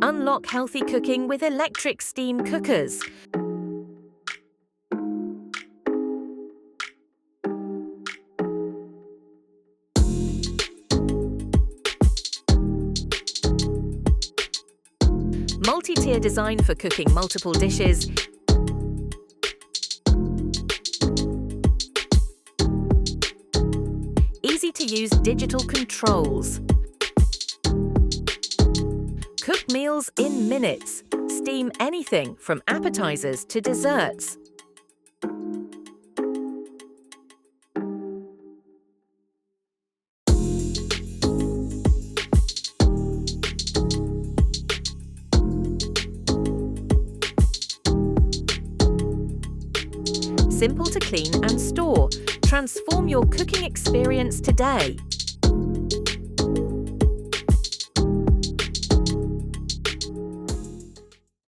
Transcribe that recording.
Unlock healthy cooking with electric steam cookers. Multi-tier design for cooking multiple dishes. Easy-to-use digital controls. Cook meals in minutes. Steam anything from appetizers to desserts. Simple to clean and store. Transform your cooking experience today.